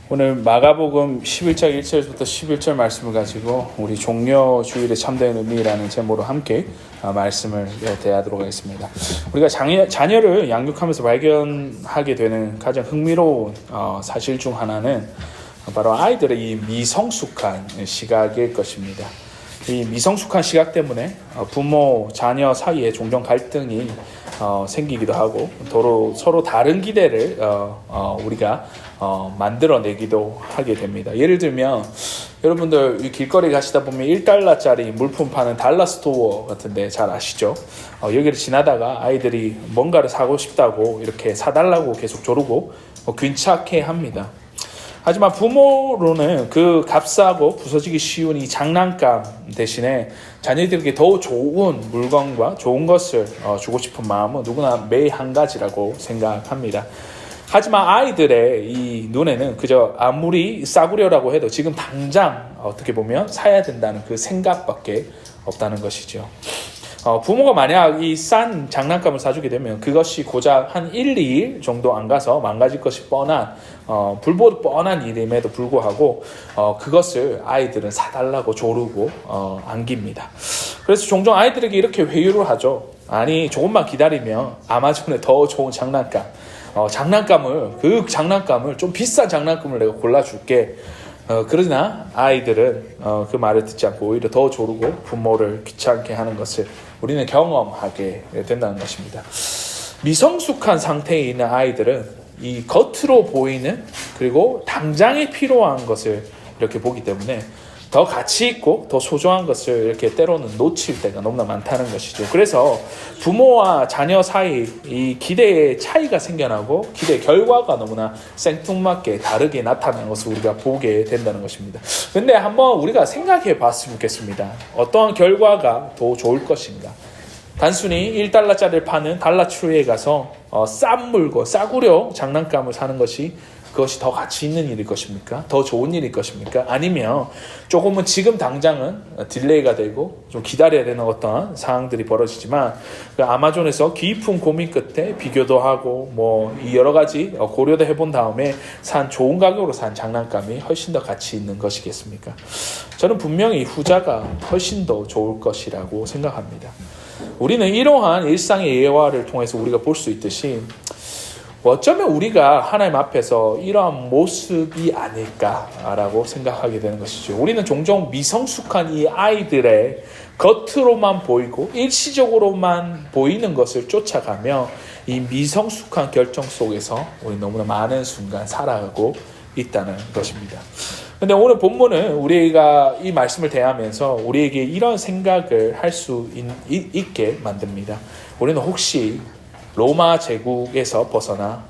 오늘 마가복음 11장 1절부터 11절 말씀을 가지고 우리 종려 주일의 참된 의미라는 제목으로 함께 말씀을 대하도록 하겠습니다. 우리가 자녀를 양육하면서 발견하게 되는 가장 흥미로운 사실 중 하나는 바로 아이들의 이 미성숙한 시각일 것입니다. 이 미성숙한 시각 때문에 부모, 자녀 사이에 종종 갈등이 생기기도 하고 서로 다른 기대를 우리가 만들어내기도 하게 됩니다. 예를 들면 여러분들 길거리 가시다 보면 1달러짜리 물품 파는 달러 스토어 같은데 잘 아시죠? 여기를 지나다가 아이들이 뭔가를 사고 싶다고 이렇게 사달라고 계속 조르고 괜찮게 합니다. 하지만 부모로는 그 값싸고 부서지기 쉬운 이 장난감 대신에 자녀들에게 더 좋은 물건과 좋은 것을 주고 싶은 마음은 누구나 매일 한 가지라고 생각합니다. 하지만 아이들의 이 눈에는 그저 아무리 싸구려라고 해도 지금 당장 어떻게 보면 사야 된다는 그 생각밖에 없다는 것이죠. 부모가 만약 이 싼 장난감을 사주게 되면 그것이 고작 한 1, 2일 정도 안 가서 망가질 것이 뻔한 불보듯 뻔한 일임에도 불구하고 그것을 아이들은 사달라고 조르고 안깁니다. 그래서 종종 아이들에게 이렇게 회유를 하죠. 아니 조금만 기다리면 아마존에 더 좋은 그 장난감을 좀 비싼 장난감을 내가 골라줄게. 그러나 아이들은 그 말을 듣지 않고 오히려 더 조르고 부모를 귀찮게 하는 것을 우리는 경험하게 된다는 것입니다. 미성숙한 상태에 있는 아이들은 이 겉으로 보이는 그리고 당장에 필요한 것을 이렇게 보기 때문에 더 가치 있고 더 소중한 것을 이렇게 때로는 놓칠 때가 너무나 많다는 것이죠. 그래서 부모와 자녀 사이 이 기대의 차이가 생겨나고 기대의 결과가 너무나 생뚱맞게 다르게 나타나는 것을 우리가 보게 된다는 것입니다. 근데 한번 우리가 생각해 봤으면 좋겠습니다. 어떠한 결과가 더 좋을 것인가? 단순히 1달러짜리를 파는 달러트리에 가서 싼 물건, 싸구려 장난감을 사는 것이 그것이 더 가치 있는 일일 것입니까? 더 좋은 일일 것입니까? 아니면 조금은 지금 당장은 딜레이가 되고 좀 기다려야 되는 어떠한 상황들이 벌어지지만 그 아마존에서 깊은 고민 끝에 비교도 하고 이 여러 가지 고려도 해본 다음에 산 좋은 가격으로 산 장난감이 훨씬 더 가치 있는 것이겠습니까? 저는 분명히 후자가 훨씬 더 좋을 것이라고 생각합니다. 우리는 이러한 일상의 예화를 통해서 우리가 볼 수 있듯이 어쩌면 우리가 하나님 앞에서 이러한 모습이 아닐까라고 생각하게 되는 것이죠. 우리는 종종 미성숙한 이 아이들의 겉으로만 보이고 일시적으로만 보이는 것을 쫓아가며 이 미성숙한 결정 속에서 우리 너무나 많은 순간 살아가고 있다는 것입니다. 근데 오늘 본문은 우리가 이 말씀을 대하면서 우리에게 이런 생각을 할 수 있게 만듭니다. 우리는 혹시 로마 제국에서 벗어나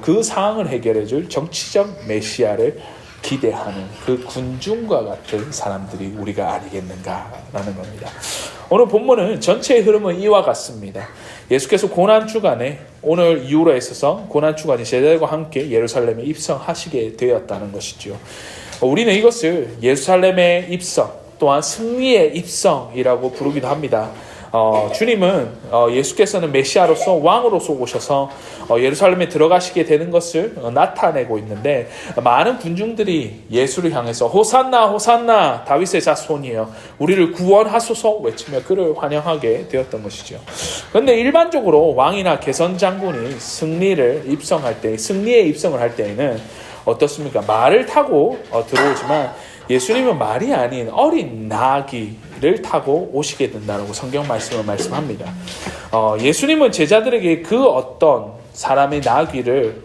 그 상황을 해결해줄 정치적 메시아를 기대하는 그 군중과 같은 사람들이 우리가 아니겠는가라는 겁니다. 오늘 본문은 전체의 흐름은 이와 같습니다. 예수께서 고난주간에 오늘 이후로 있어서 고난주간에 제자들과 함께 예루살렘에 입성하시게 되었다는 것이죠. 우리는 이것을 예루살렘의 입성 또한 승리의 입성이라고 부르기도 합니다. 주님은 예수께서는 메시아로서 왕으로서 오셔서 예루살렘에 들어가시게 되는 것을 나타내고 있는데 많은 군중들이 예수를 향해서 호산나 호산나 다윗의 자손이여 우리를 구원하소서 외치며 그를 환영하게 되었던 것이죠. 그런데 일반적으로 왕이나 개선 장군이 승리의 입성을 할 때에는 어떻습니까? 말을 타고 들어오지만 예수님은 말이 아닌 어린 나귀를 타고 오시게 된다고 성경 말씀을 말씀합니다. 예수님은 제자들에게 그 어떤 사람의 나귀를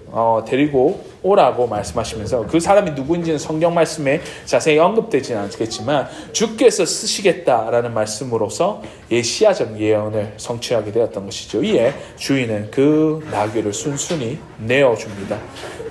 데리고 오라고 말씀하시면서 그 사람이 누구인지는 성경 말씀에 자세히 언급되지는 않겠지만 주께서 쓰시겠다라는 말씀으로서 예시야적 예언을 성취하게 되었던 것이죠. 이에 주인은 그 나귀를 순순히 내어줍니다.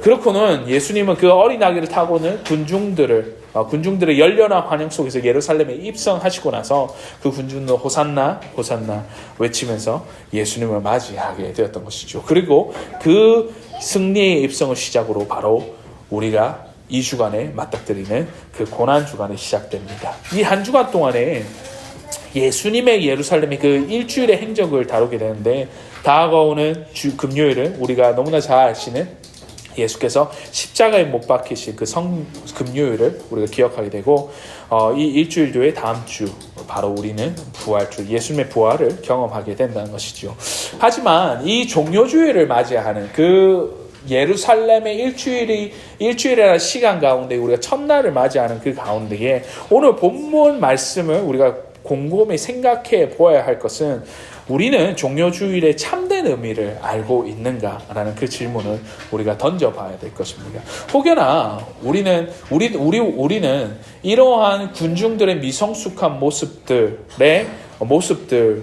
그렇고는 예수님은 그 어린 나귀를 타고는 군중들의 열렬한 환영 속에서 예루살렘에 입성하시고 나서 그 군중은 호산나 호산나 외치면서 예수님을 맞이하게 되었던 것이죠. 그리고 그 승리의 입성을 시작으로 바로 우리가 이 주간에 맞닥뜨리는 그 고난주간이 시작됩니다. 이 한 주간 동안에 예수님의 예루살렘의 그 일주일의 행적을 다루게 되는데 다가오는 금요일은 우리가 너무나 잘 아시는 예수께서 십자가에 못 박히신 그 금요일을 우리가 기억하게 되고 이 일주일 뒤에 다음 주 바로 우리는 부활주 예수님의 부활을 경험하게 된다는 것이죠. 하지만 이 종료주일을 맞이하는 그 예루살렘의 일주일이라는 시간 가운데 우리가 첫날을 맞이하는 그 가운데에 오늘 본문 말씀을 우리가 곰곰이 생각해 보아야 할 것은 우리는 종료주일의 참된 의미를 알고 있는가라는 그 질문을 우리가 던져봐야 될 것입니다. 혹여나 우리는 이러한 군중들의 미성숙한 모습들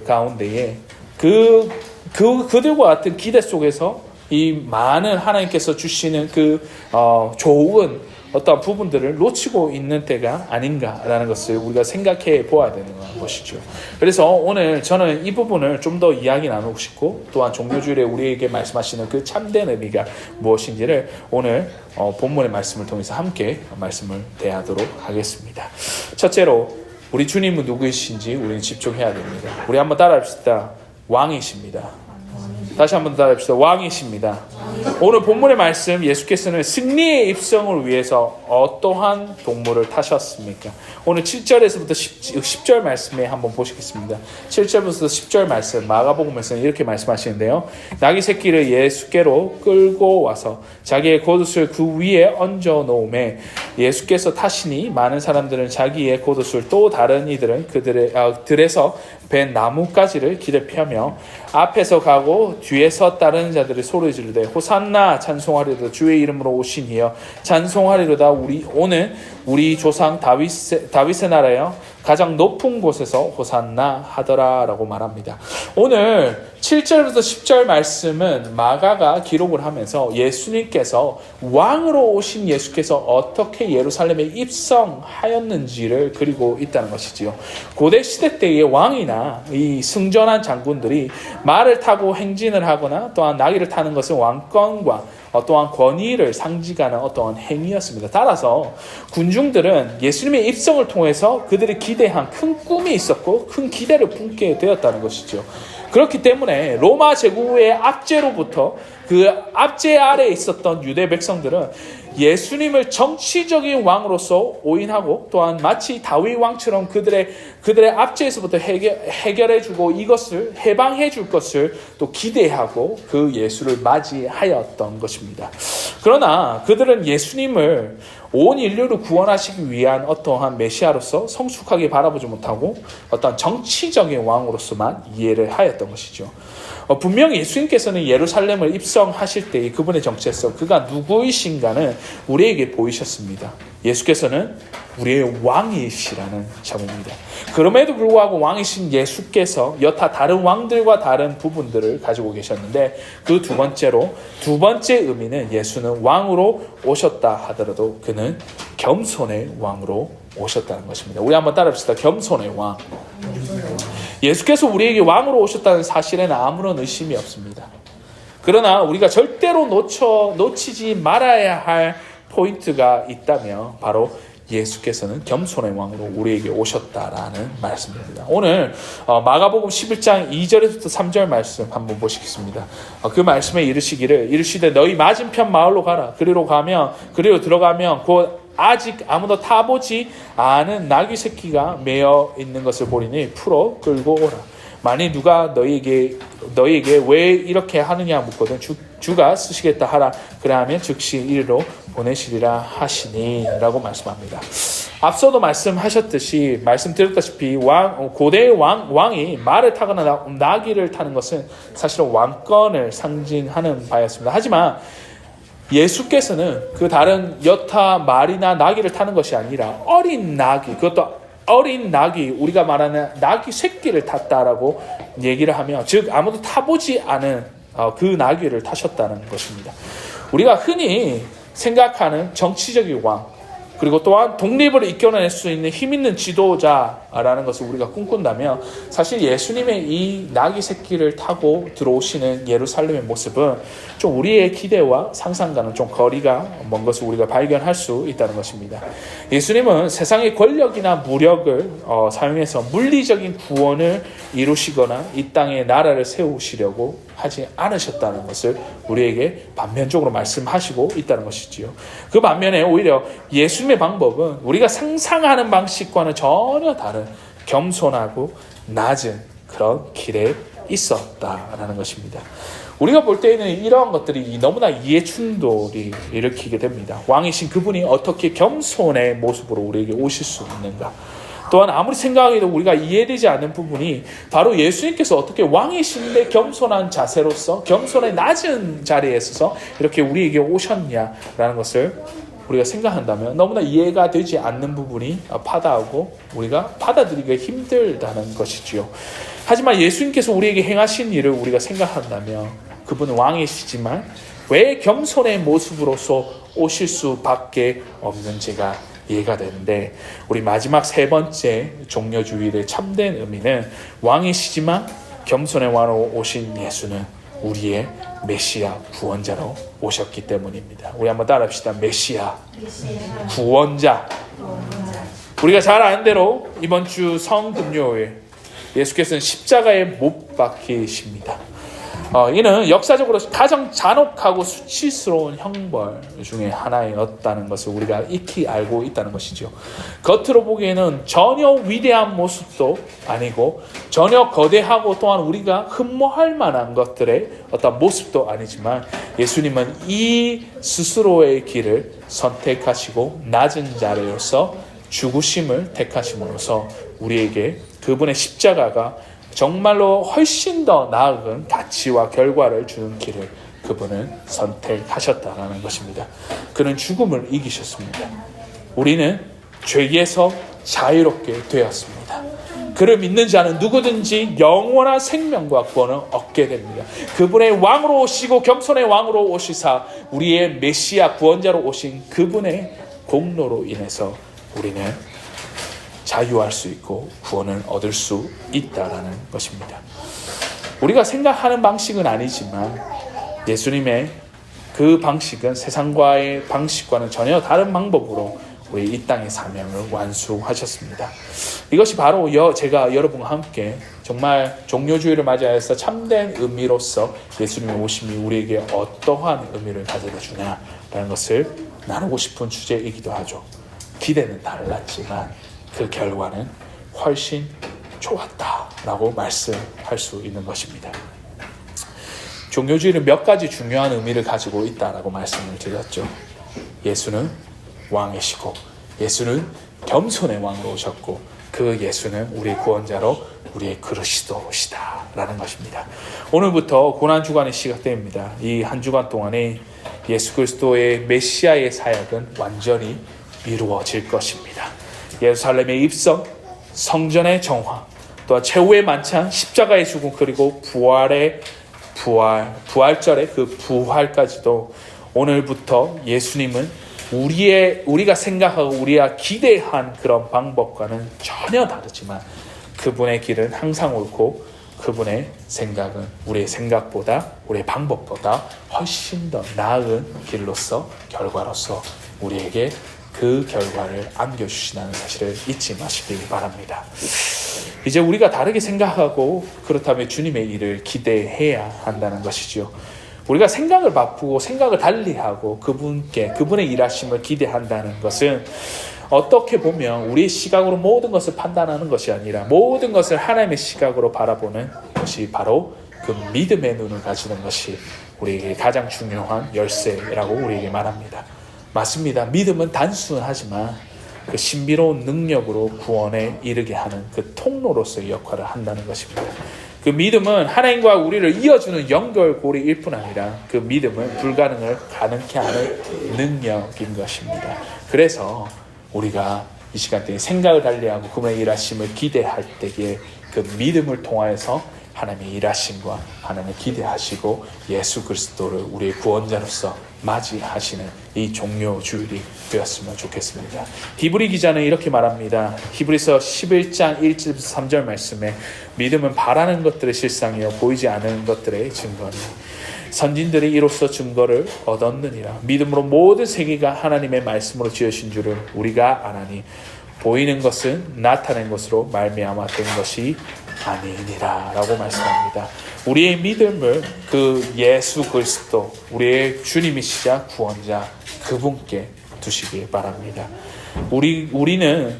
가운데에 그들과 같은 기대 속에서 이 많은 하나님께서 주시는 그 좋은 어떤 부분들을 놓치고 있는 때가 아닌가라는 것을 우리가 생각해 보아야 되는 것이죠. 그래서 오늘 저는 이 부분을 좀 더 이야기 나누고 싶고 또한 종료주일에 우리에게 말씀하시는 그 참된 의미가 무엇인지를 오늘 본문의 말씀을 통해서 함께 말씀을 대하도록 하겠습니다. 첫째로 우리 주님은 누구이신지 우리는 집중해야 됩니다. 우리 한번 따라합시다. 왕이십니다. 다시 한번 따라합시다. 왕이십니다. 오늘 본문의 말씀 예수께서는 승리의 입성을 위해서 어떠한 동물을 타셨습니까? 오늘 7절에서부터 10절 말씀에 한번 보시겠습니다. 7절부터 10절 말씀 마가복음에서는 이렇게 말씀하시는데요. 나귀 새끼를 예수께로 끌고 와서 자기의 겉옷을 그 위에 얹어 놓음에 예수께서 타시니 많은 사람들은 자기의 겉옷을 또 다른 이들은 들에서 벤 나뭇가지를 길에 펴며 앞에서 가고 뒤에서 따르는 자들이 소리 지르되 호산나 찬송하리로다 주의 이름으로 오신 이여 찬송하리로다 오늘 우리 조상 다윗의 나라여 가장 높은 곳에서 호산나 하더라 라고 말합니다. 오늘 7절부터 10절 말씀은 마가가 기록을 하면서 예수님께서 왕으로 오신 예수께서 어떻게 예루살렘에 입성하였는지를 그리고 있다는 것이지요. 고대 시대 때의 왕이나 이 승전한 장군들이 말을 타고 행진을 하거나 또한 나귀를 타는 것은 왕권과 또한 권위를 상징하는 어떠한 행위였습니다. 따라서 군중들은 예수님의 입성을 통해서 그들이 기대한 큰 꿈이 있었고 큰 기대를 품게 되었다는 것이죠. 그렇기 때문에 로마 제국의 압제로부터 그 압제 아래에 있었던 유대 백성들은 예수님을 정치적인 왕으로서 오인하고 또한 마치 다윗 왕처럼 그들의 압제에서부터 해결해주고 이것을 해방해줄 것을 또 기대하고 그 예수를 맞이하였던 것입니다. 그러나 그들은 예수님을 온 인류를 구원하시기 위한 어떠한 메시아로서 성숙하게 바라보지 못하고 어떤 정치적인 왕으로서만 이해를 하였던 것이죠. 분명히 예수님께서는 예루살렘을 입성하실 때 그분의 정체성, 그가 누구이신가는 우리에게 보이셨습니다. 예수께서는 우리의 왕이시라는 점입니다. 그럼에도 불구하고 왕이신 예수께서 여타 다른 왕들과 다른 부분들을 가지고 계셨는데 그 두 번째 의미는 예수는 왕으로 오셨다 하더라도 그는 겸손의 왕으로 오셨다는 것입니다. 우리 한번 따라합시다. 겸손의 왕. 예수께서 우리에게 왕으로 오셨다는 사실에는 아무런 의심이 없습니다. 그러나 우리가 절대로 놓치지 말아야 할 포인트가 있다면 바로 예수께서는 겸손의 왕으로 우리에게 오셨다라는 말씀입니다. 오늘 마가복음 11장 2절에서부터 3절 말씀 한번 보시겠습니다. 그 말씀에 이르시되 너희 맞은편 마을로 가라. 그리로 들어가면 곧 아직 아무도 타보지 않은 나귀 새끼가 매어 있는 것을 보리니 풀어 끌고 오라. 만일 누가 너희에게 왜 이렇게 하느냐 묻거든 주가 쓰시겠다 하라. 그러하면 즉시 이리로 보내시리라 하시니 라고 말씀합니다. 앞서도 말씀드렸다시피 고대의 왕이 말을 타거나 나귀를 타는 것은 사실은 왕권을 상징하는 바였습니다. 하지만 예수께서는 그 다른 여타 말이나 나귀를 타는 것이 아니라 어린 나귀, 그것도 어린 나귀, 우리가 말하는 나귀 새끼를 탔다라고 얘기를 하며 즉 아무도 타보지 않은 그 나귀를 타셨다는 것입니다. 우리가 흔히 생각하는 정치적인 왕, 그리고 또한 독립을 이끌어낼 수 있는 힘있는 지도자라는 것을 우리가 꿈꾼다면 사실 예수님의 이 나귀 새끼를 타고 들어오시는 예루살렘의 모습은 좀 우리의 기대와 상상과는 좀 거리가 먼 것을 우리가 발견할 수 있다는 것입니다. 예수님은 세상의 권력이나 무력을 사용해서 물리적인 구원을 이루시거나 이 땅에 나라를 세우시려고 하지 않으셨다는 것을 우리에게 반면적으로 말씀하시고 있다는 것이지요. 그 반면에 오히려 예수님의 방법은 우리가 상상하는 방식과는 전혀 다른 겸손하고 낮은 그런 길에 있었다라는 것입니다. 우리가 볼 때에는 이러한 것들이 너무나 이해 충돌이 일으키게 됩니다. 왕이신 그분이 어떻게 겸손의 모습으로 우리에게 오실 수 있는가? 또한 아무리 생각해도 우리가 이해되지 않는 부분이 바로 예수님께서 어떻게 왕이신데 겸손한 자세로서 겸손의 낮은 자리에 있어서 이렇게 우리에게 오셨냐라는 것을 우리가 생각한다면 너무나 이해가 되지 않는 부분이 파다하고 우리가 받아들이기가 힘들다는 것이지요. 하지만 예수님께서 우리에게 행하신 일을 우리가 생각한다면 그분은 왕이시지만 왜 겸손의 모습으로서 오실 수밖에 없는지가 이해가 되는데, 우리 마지막 세 번째 종려주일의 참된 의미는 왕이시지만 겸손의 왕으로 오신 예수는 우리의 메시아 구원자로 오셨기 때문입니다. 우리 한번 따라합시다. 메시아 구원자. 우리가 잘 아는 대로 이번 주 성금요일 예수께서는 십자가에 못 박히십니다. 이는 역사적으로 가장 잔혹하고 수치스러운 형벌 중에 하나였다는 것을 우리가 익히 알고 있다는 것이죠. 겉으로 보기에는 전혀 위대한 모습도 아니고 전혀 거대하고 또한 우리가 흠모할 만한 것들의 어떤 모습도 아니지만 예수님은 이 스스로의 길을 선택하시고 낮은 자리로서 죽으심을 택하심으로써 우리에게 그분의 십자가가 정말로 훨씬 더 나은 가치와 결과를 주는 길을 그분은 선택하셨다는 것입니다. 그는 죽음을 이기셨습니다. 우리는 죄에서 자유롭게 되었습니다. 그를 믿는 자는 누구든지 영원한 생명과 구원을 얻게 됩니다. 그분의 왕으로 오시고 겸손의 왕으로 오시사 우리의 메시아 구원자로 오신 그분의 공로로 인해서 우리는 자유할 수 있고 구원을 얻을 수 있다라는 것입니다. 우리가 생각하는 방식은 아니지만 예수님의 그 방식은 세상과의 방식과는 전혀 다른 방법으로 우리 이 땅의 사명을 완수하셨습니다. 이것이 바로 제가 여러분과 함께 정말 종료주의를 맞이하여서 참된 의미로서 예수님의 오심이 우리에게 어떠한 의미를 가져다 주냐라는 것을 나누고 싶은 주제이기도 하죠. 기대는 달랐지만 그 결과는 훨씬 좋았다라고 말씀할 수 있는 것입니다. 종교주의는 몇 가지 중요한 의미를 가지고 있다라고 말씀을 드렸죠. 예수는 왕이시고 예수는 겸손의 왕으로 오셨고 그 예수는 우리의 구원자로 우리의 그리스도시다라는 것입니다. 오늘부터 고난주간이 시작됩니다. 이 한 주간 동안에 예수 그리스도의 메시아의 사역은 완전히 이루어질 것입니다. 예루살렘의 입성, 성전의 정화, 또한 최후의 만찬, 십자가의 죽음, 그리고 부활절의 그 부활까지도 오늘부터 예수님은 우리가 생각하고 우리가 기대한 그런 방법과는 전혀 다르지만 그분의 길은 항상 옳고 그분의 생각은 우리의 생각보다 우리의 방법보다 훨씬 더 나은 길로서 결과로서 우리에게 그 결과를 안겨주신다는 사실을 잊지 마시기 바랍니다. 이제 우리가 다르게 생각하고 그렇다면 주님의 일을 기대해야 한다는 것이죠. 우리가 생각을 바꾸고 생각을 달리하고 그분의 일하심을 기대한다는 것은 어떻게 보면 우리의 시각으로 모든 것을 판단하는 것이 아니라 모든 것을 하나님의 시각으로 바라보는 것이 바로 그 믿음의 눈을 가지는 것이 우리에게 가장 중요한 열쇠라고 우리에게 말합니다. 맞습니다. 믿음은 단순하지만 그 신비로운 능력으로 구원에 이르게 하는 그 통로로서의 역할을 한다는 것입니다. 그 믿음은 하나님과 우리를 이어주는 연결고리일 뿐 아니라 그 믿음은 불가능을 가능케 하는 능력인 것입니다. 그래서 우리가 이 시간대에 생각을 달리하고 그분의 일하심을 기대할 때에 그 믿음을 통하여서 하나님의 일하심과 하나님을 기대하시고 예수 그리스도를 우리의 구원자로서 맞이하시는 이 종료주일이 되었으면 좋겠습니다. 히브리 기자는 이렇게 말합니다. 히브리서 11장 1절부터 3절 말씀에 믿음은 바라는 것들의 실상이요 보이지 않는 것들의 증거니 선진들이 이로써 증거를 얻었느니라. 믿음으로 모든 세계가 하나님의 말씀으로 지으신 줄을 우리가 아나니 보이는 것은 나타낸 것으로 말미암아 된 것이 아니니라 라고 말씀합니다. 우리의 믿음을 그 예수 그리스도, 우리의 주님이시자 구원자 그분께 두시기 바랍니다. 우리는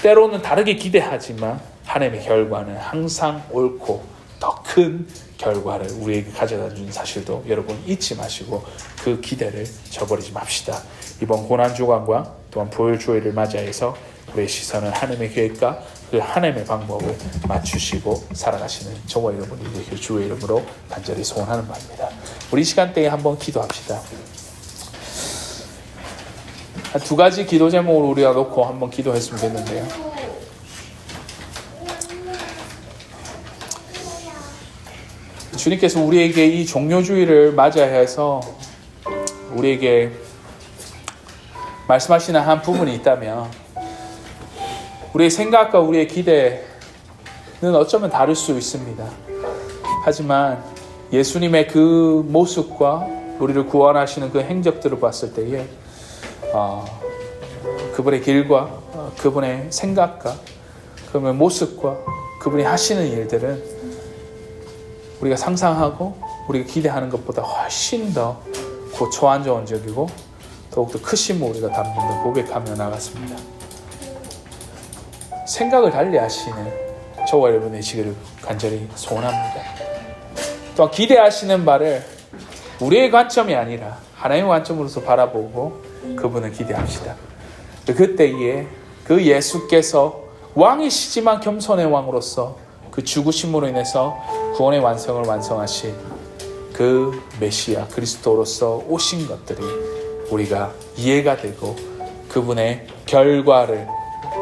때로는 다르게 기대하지만 하나님의 결과는 항상 옳고 더 큰 결과를 우리에게 가져다 준 사실도 여러분 잊지 마시고 그 기대를 저버리지 맙시다. 이번 고난주간과 또한 부활주일을 맞이해서 우리의 시선을 하나님의 계획과 그 하나님의 방법을 맞추시고 살아가시는 저와 여러분이 되길 주의 이름으로 간절히 소원하는 바입니다. 우리 시간대에 한번 기도합시다. 한 두 가지 기도 제목을 우리가 놓고 한번 기도했으면 좋겠는데요. 주님께서 우리에게 이 종료주의를 맞이해서 우리에게 말씀하시는 한 부분이 있다면 우리의 생각과 우리의 기대는 어쩌면 다를 수 있습니다. 하지만 예수님의 그 모습과 우리를 구원하시는 그 행적들을 봤을 때에 그분의 길과 그분의 생각과 그분의 모습과 그분이 하시는 일들은 우리가 상상하고 우리가 기대하는 것보다 훨씬 더 초안정적이고 더욱더 크심을 우리가 담는다 고백하며 나갔습니다. 생각을 달리 하시는 저와 여러분이 되시기를 간절히 소원합니다. 또한 기대하시는 바를 우리의 관점이 아니라 하나님의 관점으로서 바라보고 그분을 기대합시다. 그때에 그 예수께서 왕이시지만 겸손의 왕으로서 그 죽으심으로 인해서 구원의 완성을 완성하신 그 메시아 그리스도로서 오신 것들이 우리가 이해가 되고 그분의 결과를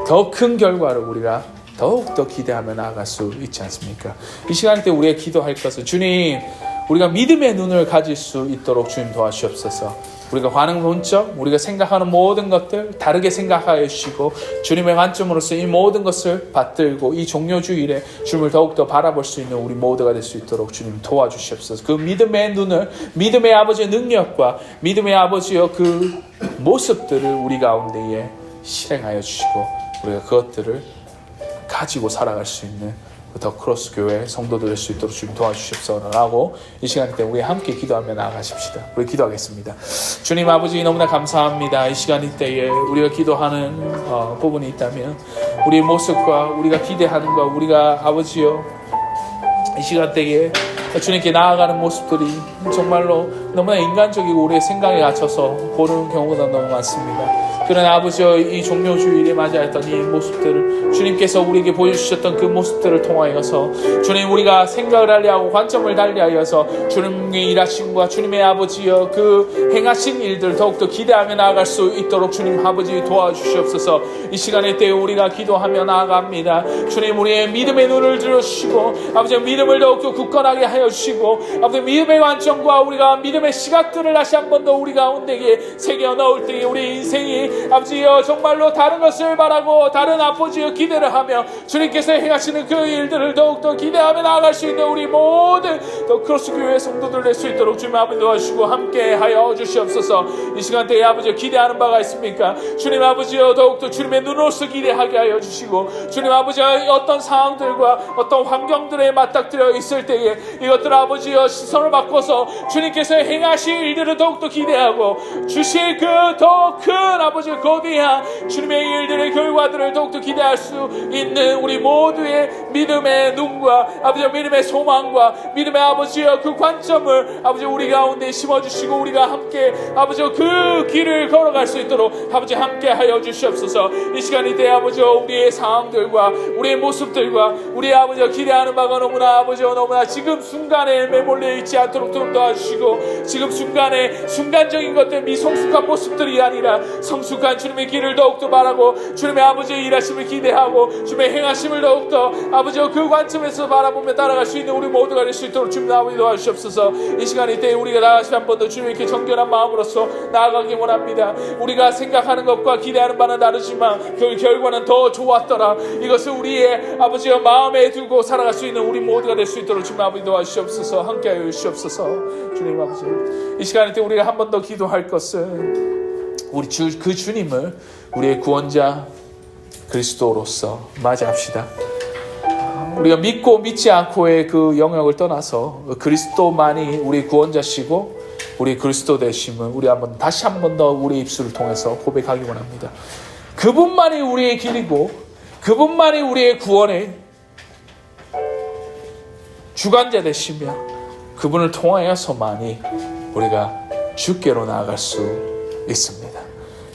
더 큰 결과를 우리가 더욱더 기대하며 나아갈 수 있지 않습니까? 이 시간 때 우리가 기도할 것은 주님 우리가 믿음의 눈을 가질 수 있도록 주님 도와주옵소서. 우리가 관행 본적, 우리가 생각하는 모든 것들 다르게 생각하여 주시고 주님의 관점으로서 이 모든 것을 받들고 이 종료주일에 주님을 더욱더 바라볼 수 있는 우리 모두가 될 수 있도록 주님 도와주시옵소서. 그 믿음의 눈을, 믿음의 아버지의 능력과 믿음의 아버지의 그 모습들을 우리 가운데에 실행하여 주시고 우리가 그것들을 가지고 살아갈 수 있는 더 크로스 교회 성도들 될 수 있도록 주님 도와주십시오라고 이 시간 때 우리 함께 기도하며 나아가십시다. 우리 기도하겠습니다. 주님 아버지 너무나 감사합니다. 이 시간 이때에 우리가 기도하는 부분이 있다면 우리의 모습과 우리가 기대하는 것 우리가 아버지여 이 시간 때에 주님께 나아가는 모습들이 정말로 너무나 인간적이고 우리의 생각에 갇혀서 보는 경우가 너무 많습니다. 그러나 아버지여 이 종료주일에 맞이했던 이 모습들을 주님께서 우리에게 보여주셨던 그 모습들을 통하여서 주님 우리가 생각을 달리하고 관점을 달리하여서 주님의 일하심과 주님의 아버지여 그 행하신 일들 더욱더 기대하며 나아갈 수 있도록 주님 아버지 도와주시옵소서. 이 시간에 때에 우리가 기도하며 나아갑니다. 주님 우리의 믿음의 눈을 들어주시고 아버지 믿음을 더욱더 굳건하게 하여 주시고 아버지 믿음의 관점과 우리가 믿음의 시각들을 다시 한 번 더 우리 가운데에 새겨 넣을 때에 우리 인생이 아버지여 정말로 다른 것을 바라고 다른 아버지여 기대를 하며 주님께서 행하시는 그 일들을 더욱더 기대하며 나아갈 수 있는 우리 모든 더 크로스 교회 성도들 될 수 있도록 주님 아버지 도와주시고 함께 하여 주시옵소서. 이 시간대에 아버지여 기대하는 바가 있습니까? 주님 아버지여 더욱더 주님의 눈으로서 기대하게 하여 주시고 주님 아버지여 어떤 상황들과 어떤 환경들에 맞닥뜨려 있을 때에 이것들 아버지여 시선을 바꿔서 주님께서 행하실 일들을 더욱더 기대하고 주실 그 더 큰 아버지 거대한 주님의 일들의 결과들을 더욱더 기대할 수 있는 우리 모두의 믿음의 눈과 아버지 믿음의 소망과 믿음의 아버지여 그 관점을 아버지 우리 가운데 심어주시고 우리가 함께 아버지 그 길을 걸어갈 수 있도록 아버지 함께 하여 주시옵소서. 이 시간이 때 아버지 우리의 상황들과 우리의 모습들과 우리 아버지 기대하는 바가 너무나 아버지 너무나 지금 순간에 매몰려 있지 않도록 도와주시고 지금 순간에 순간적인 것들 미성숙한 모습들이 아니라 성숙한 주님의 길을 더욱더 바라고 주님의 아버지의 일하심을 기대하고 주님의 행하심을 더욱더 아버지와 그 관점에서 바라보며 따라갈 수 있는 우리 모두가 될 수 있도록 주님 아버지 도와주시옵소서. 이 시간 이때 우리가 다시 한 번 더 주님께 정결한 마음으로서 나아가기 원합니다. 우리가 생각하는 것과 기대하는 바는 다르지만 그 결과는 더 좋았더라. 이것을 우리의 아버지와 마음에 두고 살아갈 수 있는 우리 모두가 될 수 있도록 주님 아버지 도와주시옵소서. 함께하여 주시옵소서. 주님 아버지 이 시간 이때 우리가 한 번 더 기도할 것은 우리 그 주님을 우리의 구원자 그리스도로서 맞이합시다. 우리가 믿고 믿지 않고의 그 영역을 떠나서 그리스도만이 우리 구원자시고 우리 그리스도 되심을 우리 다시 한 번 더 우리 입술을 통해서 고백하기 원합니다. 그분만이 우리의 길이고 그분만이 우리의 구원의 주관자 되시며 그분을 통하여서만이 우리가 주께로 나아갈 수 있습니다.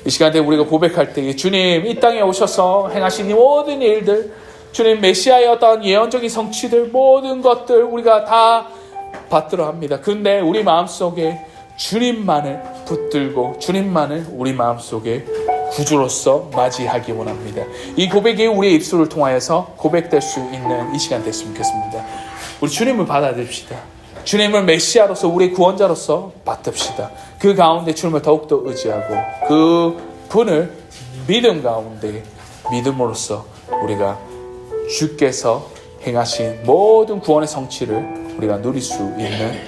이 시간에 우리가 고백할 때 주님 이 땅에 오셔서 행하신 이 모든 일들, 주님 메시아의 어떤 예언적인 성취들, 모든 것들 우리가 다 받들어 합니다. 근데 우리 마음속에 주님만을 붙들고 주님만을 우리 마음속에 구주로서 맞이하기 원합니다. 이 고백이 우리의 입술을 통하여서 고백될 수 있는 이 시간 됐으면 좋겠습니다. 우리 주님을 받아들입시다. 주님을 메시아로서 우리 구원자로서 받듭시다. 그 가운데 주님을 더욱더 의지하고 그 분을 믿음 가운데 믿음으로써 우리가 주께서 행하신 모든 구원의 성취를 우리가 누릴 수 있는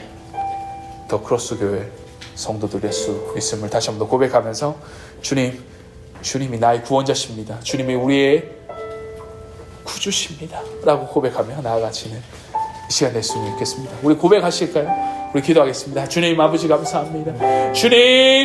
더 크로스 교회 성도들 될 수 있음을 다시 한번 더 고백하면서 주님이 나의 구원자십니다. 주님이 우리의 구주십니다. 라고 고백하며 나아가시는 이 시간 됐으면 좋겠습니다. 우리 고백하실까요? 우리 기도하겠습니다. 주님 아버지 감사합니다.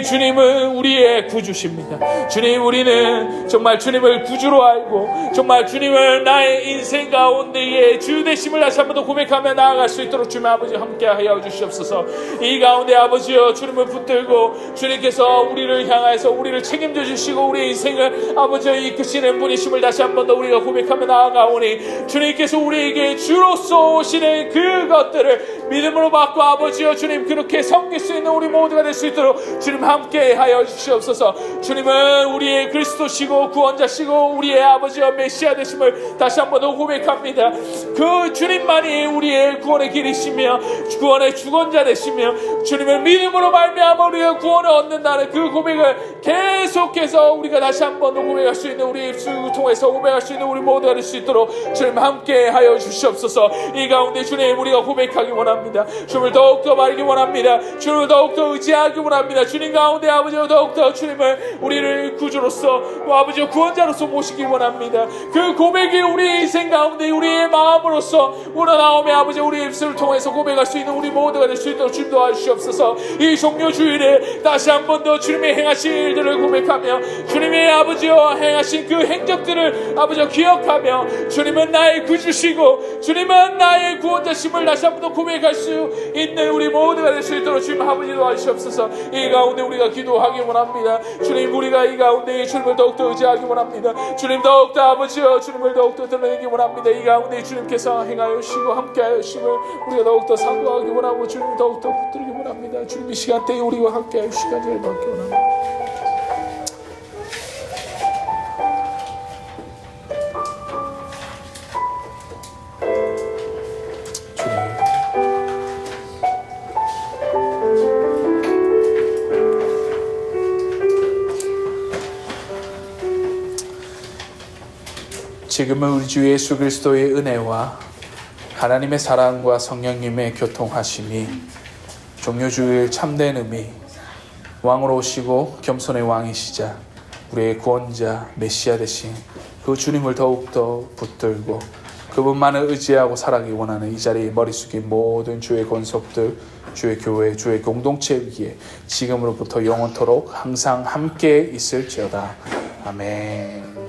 주님은 우리의 구주십니다. 주님 우리는 정말 주님을 구주로 알고 정말 주님을 나의 인생 가운데의 주 되심을 다시 한번 더 고백하며 나아갈 수 있도록 주님 아버지 함께하여 주시옵소서. 이 가운데 아버지여 주님을 붙들고 주님께서 우리를 향해서 우리를 책임져 주시고 우리의 인생을 아버지여 이끄시는 분이심을 다시 한번 더 우리가 고백하며 나아가오니 주님께서 우리에게 주로서 오시는 그것들을 믿음으로 받고 아버지여 주님 그렇게 섬길 수 있는 우리 모두가 될 수 있도록 주님 함께 하여 주시옵소서. 주님은 우리의 그리스도시고 구원자시고 우리의 아버지와 메시아 되심을 다시 한번 더 고백합니다. 그 주님만이 우리의 구원의 길이시며 구원의 주권자 되시며 주님을 믿음으로 말미암아 우리가 구원을 얻는다는 그 고백을 계속해서 우리가 다시 한번 더 고백할 수 있는 우리 입술을 통해서 고백할 수 있는 우리 모두가 될 수 있도록 주님 함께 하여 주시옵소서. 이 가운데 주님 우리가 고백하기 원합니다. 주님을 더욱더 말하기 원합니다. 주님을 더욱더 의지하기 원합니다. 주님 가운데 아버지와 더욱더 주님을 우리를 구주로서 아버지와 구원자로서 모시기 원합니다. 그 고백이 우리 인생 가운데 우리의 마음으로서 우러나오며 아버지 우리 입술을 통해서 고백할 수 있는 우리 모두가 될 수 있도록 주님 도와주시옵소서. 이 종료주일에 다시 한 번 더 주님의 행하신 일들을 고백하며 주님의 아버지와 행하신 그 행적들을 아버지와 기억하며 주님은 나의 구주시고 주님은 나의 구원자심을 다시 한 번 더 고백할 수 있는 우리 모두가 될 수 있도록 주님 아버지 도와주시옵소서. 이 가운데 우리가 기도하기 원합니다. 주님 우리가 이 가운데 주님을 더욱더 의지하기 원합니다. 주님 더욱더 아버지여 주님을 더욱더 드러내기 원합니다. 이 가운데 주님께서 행하여 주시고 함께하여 주심을 우리가 더욱더 상고하기 원하고 주님 더욱더 붙들기 원합니다. 주님 이 시간대에 우리와 함께하여 주시기를 받기 원합니다. 지금은 우리 주 예수 그리스도의 은혜와 하나님의 사랑과 성령님의 교통하심이 종료주일 참된 의미 왕으로 오시고 겸손의 왕이시자 우리의 구원자 메시아 되신 그 주님을 더욱더 붙들고 그분만을 의지하고 살아가기 원하는 이 자리에 머리 숙인 모든 주의 권속들 주의 교회 주의 공동체 위에 지금으로부터 영원토록 항상 함께 있을지어다. 아멘.